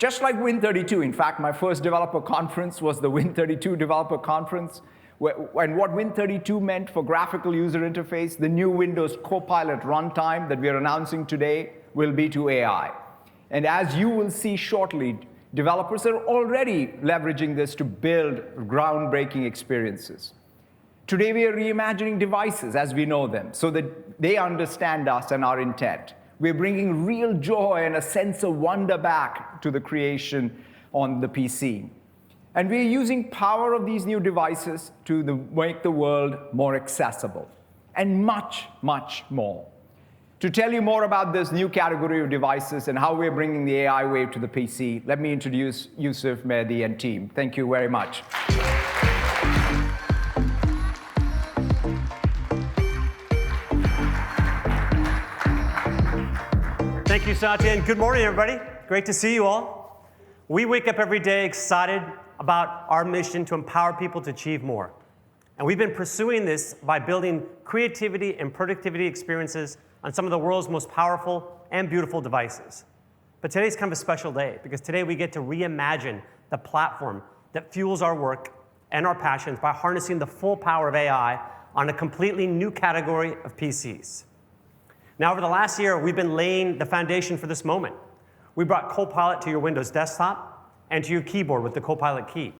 Just like Win32, in fact, my first developer conference was the Win32 developer conference. And what Win32 meant for graphical user interface, the new Windows Copilot Runtime that we are announcing today will be to AI. And as you will see shortly, developers are already leveraging this to build groundbreaking experiences. Today, we are reimagining devices as we know them so that they understand us and our intent. We're bringing real joy and a sense of wonder back to the creation on the PC. And we're using power of these new devices to make the world more accessible, and much, much more. To tell you more about this new category of devices and how we're bringing the AI wave to the PC, let me introduce Yusuf, Mehdi, and team. Thank you very much. Thank you, Satya, and good morning, everybody. Great to see you all. We wake up every day excited about our mission to empower people to achieve more. And we've been pursuing this by building creativity and productivity experiences on some of the world's most powerful and beautiful devices. But today's kind of a special day, because today we get to reimagine the platform that fuels our work and our passions by harnessing the full power of AI on a completely new category of PCs. Now, over the last year, we've been laying the foundation for this moment. We brought Copilot to your Windows desktop and to your keyboard with the Copilot key.